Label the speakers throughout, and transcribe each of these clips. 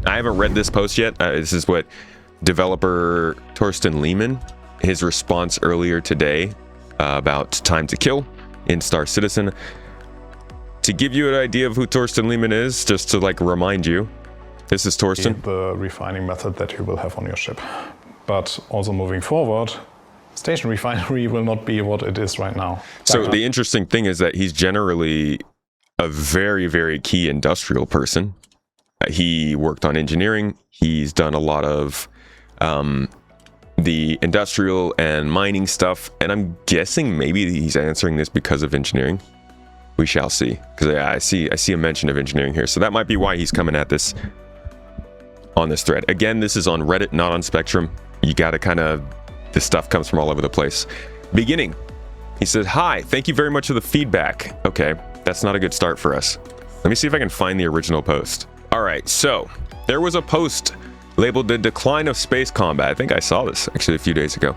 Speaker 1: I haven't read this post yet. This is what developer Thorsten Liemann, his response earlier today about time to kill in Star Citizen. To give you an idea of who Thorsten Liemann is, just to like remind you, this is Thorsten.
Speaker 2: The refining method that you will have on your ship. But also moving forward, station refinery will not be what it is right now.
Speaker 1: So the interesting thing is that he's generally a very, very key industrial person. He worked on engineering. He's done a lot of the industrial and mining stuff. And I'm guessing maybe he's answering this because of engineering. We shall see. Because I see a mention of engineering here. So that might be why he's coming at this on this thread. Again, this is on Reddit, not on Spectrum. You got to kind of, this stuff comes from all over the place. Beginning, he says, hi, thank you very much for the feedback. Okay, that's not a good start for us. Let me see if I can find the original post. All right, so there was a post labeled The Decline of Space Combat. I think I saw this actually a few days ago.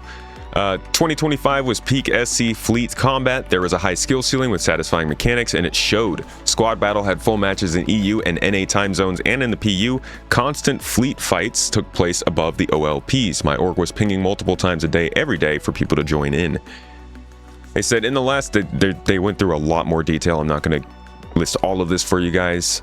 Speaker 1: 2025 was peak SC fleet combat. There was a high skill ceiling with satisfying mechanics, and it showed. Squad battle had full matches in EU and NA time zones, and in the PU, constant fleet fights took place above the OLPs. My org was pinging multiple times a day, every day, for people to join in. They said in the last, they went through a lot more detail. I'm not going to list all of this for you guys.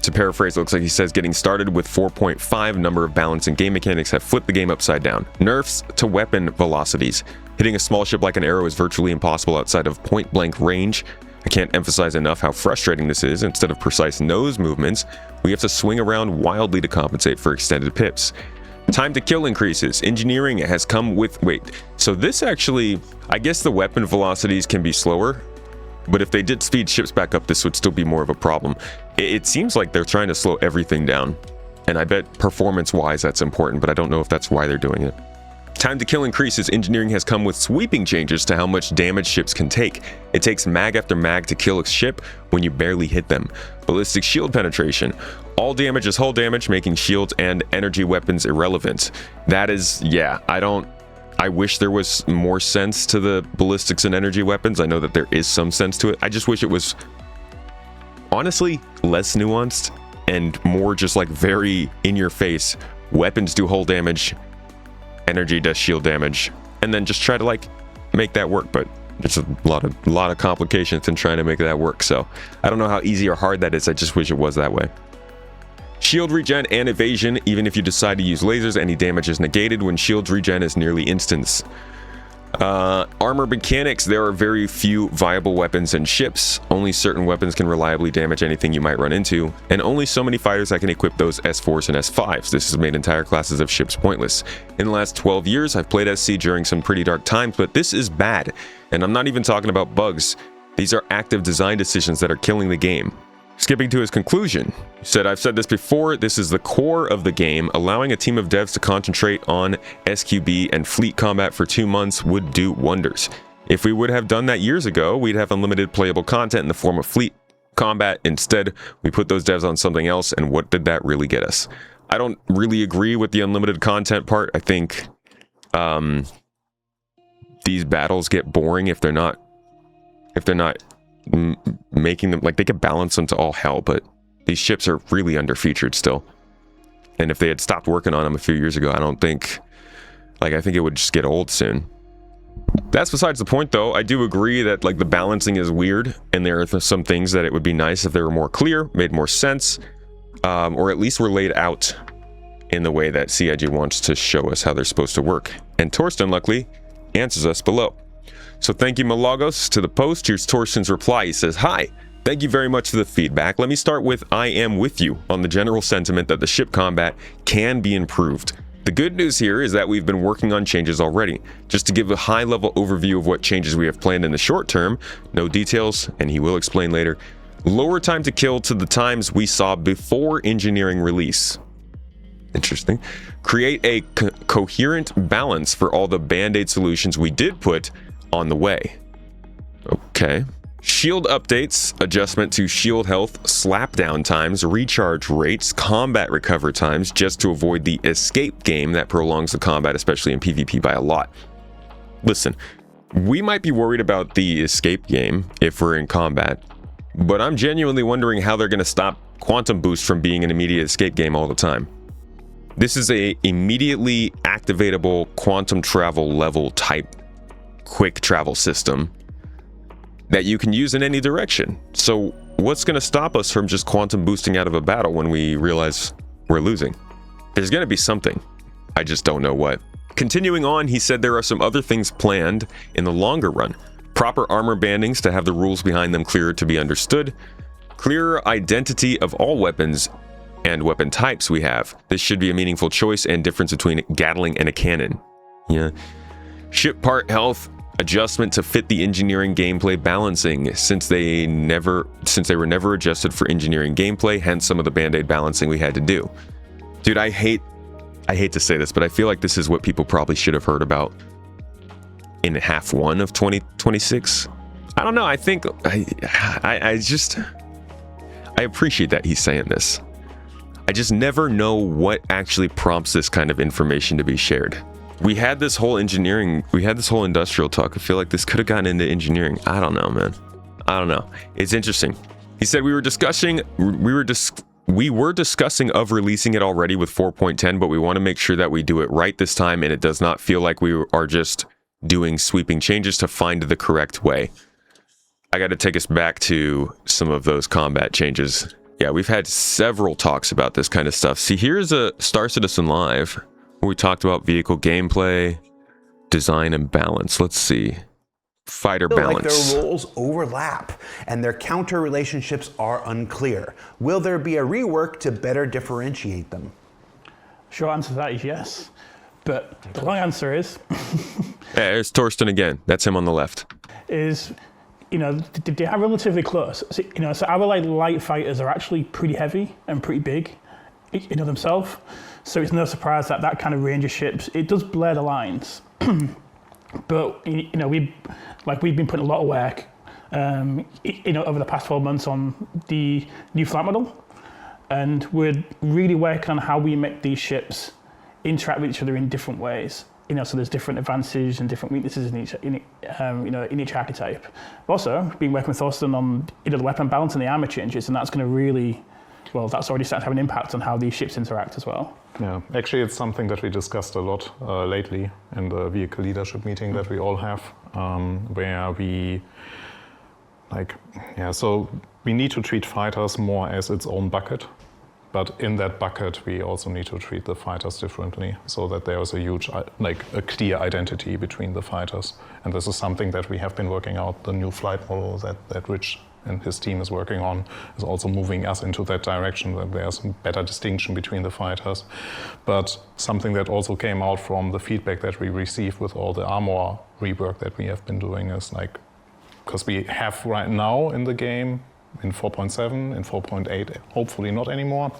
Speaker 1: To paraphrase, it looks like he says, getting started with 4.5 number of balance and game mechanics have flipped the game upside down. Nerfs to weapon velocities. Hitting a small ship like an arrow is virtually impossible outside of point blank range. I can't emphasize enough how frustrating this is. Instead of precise nose movements, we have to swing around wildly to compensate for extended pips. Time to kill increases. Engineering has come with... Wait, so this actually... I guess the weapon velocities can be slower, but if they did speed ships back up, this would still be more of a problem. It seems like they're trying to slow everything down, and I bet performance-wise that's important, but I don't know if that's why they're doing it. Time to kill increases. Engineering has come with sweeping changes to how much damage ships can take. It takes mag after mag to kill a ship when you barely hit them. Ballistic shield penetration. All damage is hull damage, making shields and energy weapons irrelevant. That is, yeah, I wish there was more sense to the ballistics and energy weapons. I know that there is some sense to it. I just wish it was, honestly, less nuanced and more just like very in your face. Weapons do hull damage, energy does shield damage, and then just try to like make that work. But there's a lot of complications in trying to make that work. So I don't know how easy or hard that is. I just wish it was that way. Shield regen and evasion. Even if you decide to use lasers, any damage is negated when shields regen is nearly instance. Armor mechanics. There are very few viable weapons and ships. Only certain weapons can reliably damage anything you might run into, and only so many fighters that can equip those S4s and S5s. This has made entire classes of ships pointless. In the last 12 years, I've played SC during some pretty dark times, but this is bad. And I'm not even talking about bugs. These are active design decisions that are killing the game. Skipping to his conclusion, he said, I've said this before, this is the core of the game. Allowing a team of devs to concentrate on SQB and fleet combat for 2 months would do wonders. If we would have done that years ago, we'd have unlimited playable content in the form of fleet combat. Instead, we put those devs on something else, and what did that really get us? I don't really agree with the unlimited content part. I think these battles get boring if they're not making them, like, they could balance them to all hell, but these ships are really underfeatured still. And if they had stopped working on them a few years ago, I think it would just get old soon. That's besides the point, though. I do agree that like the balancing is weird, and there are some things that it would be nice if they were more clear, made more sense, or at least were laid out in the way that CIG wants to show us how they're supposed to work. And Thorsten, luckily, answers us below. So thank you, Malagos, to the post. Here's Thorsten's reply. He says, hi, thank you very much for the feedback. Let me start with I am with you on the general sentiment that the ship combat can be improved. The good news here is that we've been working on changes already. Just to give a high-level overview of what changes we have planned in the short term, no details, and he will explain later. Lower time to kill to the times we saw before engineering release. Interesting. Create a coherent balance for all the band-aid solutions we did put on the way. Okay. Shield updates, adjustment to shield health, slapdown times, recharge rates, combat recover times, just to avoid the escape game that prolongs the combat, especially in PvP, by a lot. Listen, we might be worried about the escape game if we're in combat, but I'm genuinely wondering how they're going to stop quantum boost from being an immediate escape game all the time. This is a immediately activatable quantum travel level type quick travel system that you can use in any direction. So what's going to stop us from just quantum boosting out of a battle when we realize we're losing? There's going to be something. I just don't know what. Continuing on, he said there are some other things planned in the longer run. Proper armor bandings to have the rules behind them clearer to be understood. Clearer identity of all weapons and weapon types we have. This should be a meaningful choice and difference between Gatling and a cannon. Yeah. Ship part health adjustment to fit the engineering gameplay balancing, since they were never adjusted for engineering gameplay, hence some of the band-aid balancing we had to do. Dude, I hate to say this, but I feel like this is what people probably should have heard about in half one of 2026. I don't know. I think I appreciate that he's saying this. I just never know what actually prompts this kind of information to be shared. We had this whole industrial talk. I feel like this could have gotten into engineering. I don't know, man. I don't know. It's interesting. He said we were discussing of releasing it already with 4.10, but we want to make sure that we do it right this time and it does not feel like we are just doing sweeping changes to find the correct way. I got to take us back to some of those combat changes. Yeah, we've had several talks about this kind of stuff. See, here's a Star Citizen Live where we talked about vehicle gameplay, design, and balance. Let's see. Fighter balance.
Speaker 3: Like their roles overlap and their counter relationships are unclear. Will there be a rework to better differentiate them?
Speaker 4: Short answer to that is yes. But the long answer is...
Speaker 1: Yeah, it's Thorsten again. That's him on the left.
Speaker 4: Is... they are relatively close. So our light fighters are actually pretty heavy and pretty big, themselves. So it's no surprise that that kind of range of ships, it does blur the lines. But we've been putting a lot of work, over the past 12 months on the new flight model, and we're really working on how we make these ships interact with each other in different ways. So there's different advantages and different weaknesses in each archetype. I've also been working with Thorsten on the weapon balance and the armor changes, and that's going to really, that's already started to have an impact on how these ships interact as well.
Speaker 2: Yeah, actually it's something that we discussed a lot lately in the vehicle leadership meeting that we all have, where so we need to treat fighters more as its own bucket. But in that bucket, we also need to treat the fighters differently, so that there is a clear identity between the fighters. And this is something that we have been working out. The new flight model that Rich and his team is working on is also moving us into that direction, that there's a better distinction between the fighters. But something that also came out from the feedback that we received with all the armor rework that we have been doing is because we have right now in the game, in 4.7, in 4.8, hopefully not anymore,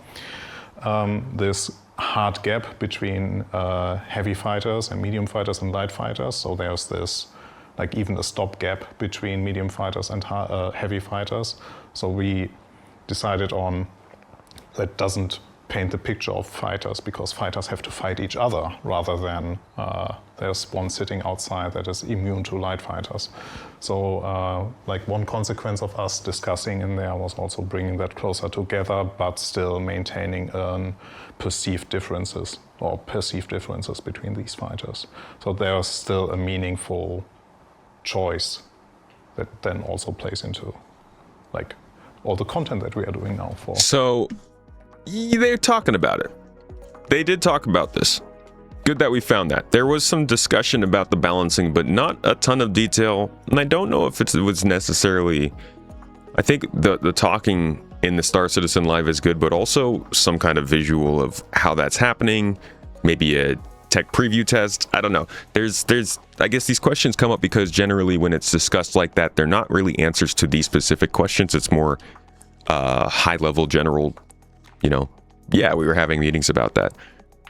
Speaker 2: this hard gap between heavy fighters and medium fighters and light fighters. So there's this, even a stop gap between medium fighters and heavy fighters. So we decided on that doesn't paint the picture of fighters, because fighters have to fight each other rather than there's one sitting outside that is immune to light fighters. So one consequence of us discussing in there was also bringing that closer together, but still maintaining perceived differences between these fighters. So there's still a meaningful choice that then also plays into all the content that we are doing now for.
Speaker 1: So they're talking about it. They did talk about this. Good that we found that. There was some discussion about the balancing, but not a ton of detail. And I don't know if it was necessarily... I think the talking in the Star Citizen Live is good, but also some kind of visual of how that's happening. Maybe a tech preview test. I don't know. There's I guess these questions come up because generally when it's discussed like that, they're not really answers to these specific questions. It's more high-level general, yeah, we were having meetings about that,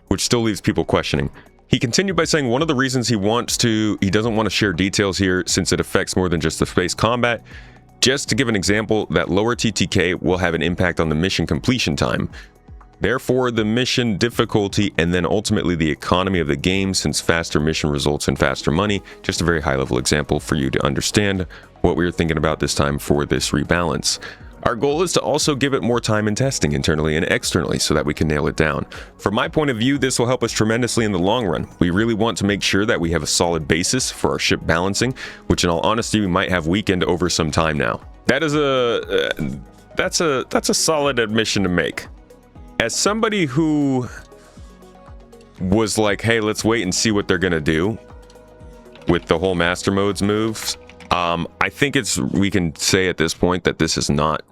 Speaker 1: which still leaves people questioning. He continued by saying one of the reasons he doesn't want to share details here, since it affects more than just the space combat. Just to give an example, that lower TTK will have an impact on the mission completion time. Therefore, the mission difficulty and then ultimately the economy of the game, since faster mission results in faster money. Just a very high-level example for you to understand what we were thinking about this time for this rebalance. Our goal is to also give it more time in testing internally and externally so that we can nail it down. From my point of view, this will help us tremendously in the long run. We really want to make sure that we have a solid basis for our ship balancing, which in all honesty, we might have weakened over some time now. That is that's a solid admission to make. As somebody who was like, hey, let's wait and see what they're gonna do with the whole master modes moves, I think we can say at this point that this has not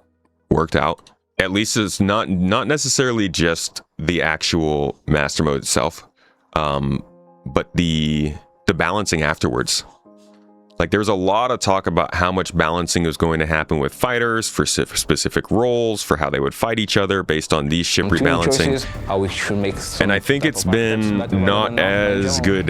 Speaker 1: worked out. At least it's not necessarily just the actual master mode itself, but the balancing afterwards. Like, there was a lot of talk about how much balancing was going to happen with fighters for specific roles, for how they would fight each other based on these ship rebalancing. And I think it's been not as good.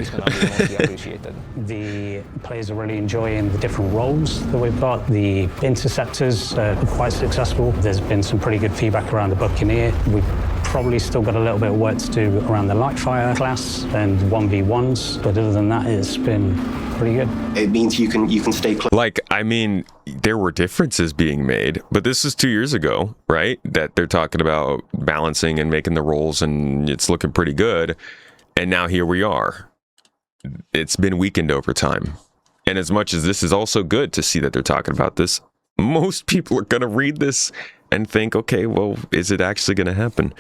Speaker 5: The players are really enjoying the different roles that we've got. The interceptors are quite successful. There's been some pretty good feedback around the Buccaneer. We've probably still got a little bit of work to do around the Lightfire class and 1v1s, but other than that, it's been pretty good.
Speaker 6: It means you can stay close.
Speaker 1: Like, I mean, there were differences being made, but this is 2 years ago, right? That they're talking about balancing and making the rolls, and it's looking pretty good. And now here we are. It's been weakened over time. And as much as this is also good to see that they're talking about this, most people are going to read this and think, okay, well, is it actually going to happen?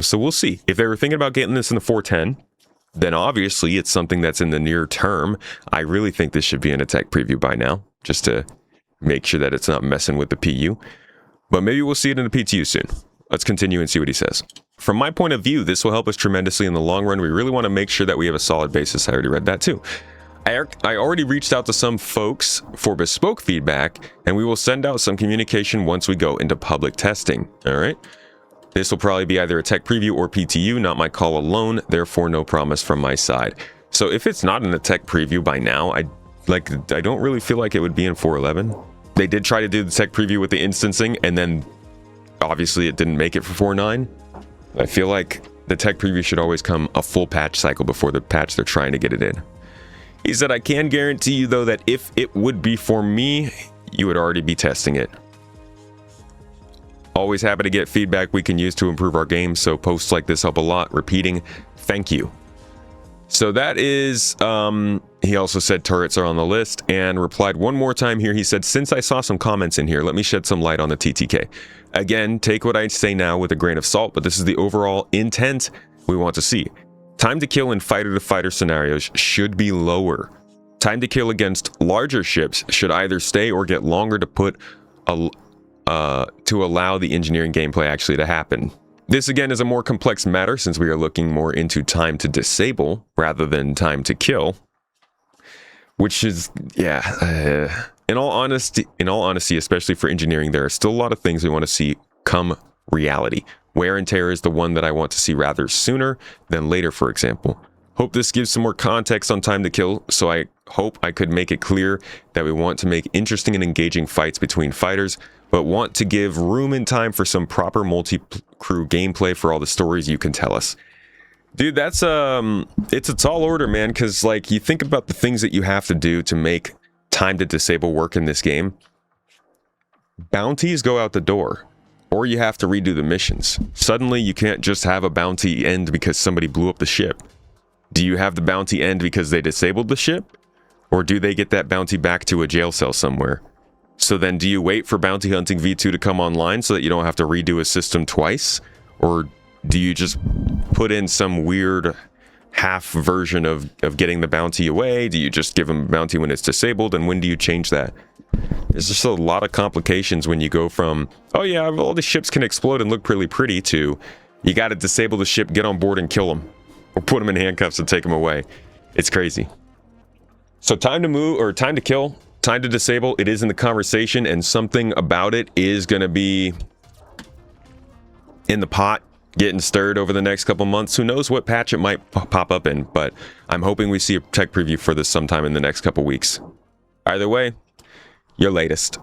Speaker 1: So we'll see. If they were thinking about getting this in the 410, then obviously it's something that's in the near term. I really think this should be in a tech preview by now, just to make sure that it's not messing with the PU. But maybe we'll see it in the PTU soon. Let's continue and see what he says. From my point of view, this will help us tremendously in the long run. We really want to make sure that we have a solid basis. I already read that too. I already reached out to some folks for bespoke feedback, and we will send out some communication once we go into public testing. All right. This will probably be either a tech preview or PTU, not my call alone, therefore no promise from my side. So if it's not in the tech preview by now, I don't really feel like it would be in 4.11. They did try to do the tech preview with the instancing, and then obviously it didn't make it for 4.9. I feel like the tech preview should always come a full patch cycle before the patch they're trying to get it in. He said, I can guarantee you though that if it would be for me, you would already be testing it. Always happy to get feedback we can use to improve our game, so posts like this help a lot. Repeating, thank you. So that is, he also said turrets are on the list, and replied one more time here. He said, since I saw some comments in here, let me shed some light on the TTK. Again, take what I say now with a grain of salt, but this is the overall intent we want to see. Time to kill in fighter-to-fighter scenarios should be lower. Time to kill against larger ships should either stay or get longer to put to allow the engineering gameplay actually to happen. This again is a more complex matter since we are looking more into time to disable rather than time to kill, which is, yeah, in all honesty, especially for engineering, there are still a lot of things we want to see come reality. Wear and tear is the one that I want to see rather sooner than later, for example. Hope this gives some more context on time to kill, so I hope I could make it clear that we want to make interesting and engaging fights between fighters, but want to give room and time for some proper multi-crew gameplay for all the stories you can tell us. Dude, that's it's a tall order, man, because like you think about the things that you have to do to make time to disable work in this game. Bounties go out the door, or you have to redo the missions. Suddenly you can't just have a bounty end because somebody blew up the ship. Do you have the bounty end because they disabled the ship? Or do they get that bounty back to a jail cell somewhere? So then do you wait for Bounty Hunting V2 to come online so that you don't have to redo a system twice? Or do you just put in some weird half version of getting the bounty away? Do you just give them a bounty when it's disabled? And when do you change that? There's just a lot of complications when you go from, oh yeah, all the ships can explode and look really pretty, to you got to disable the ship, get on board and kill them. Or put them in handcuffs and take them away. It's crazy. So time to move, or time to kill, time to disable, it is in the conversation, and something about it is going to be in the pot, getting stirred over the next couple months. Who knows what patch it might pop up in, but I'm hoping we see a tech preview for this sometime in the next couple weeks. Either way, your latest.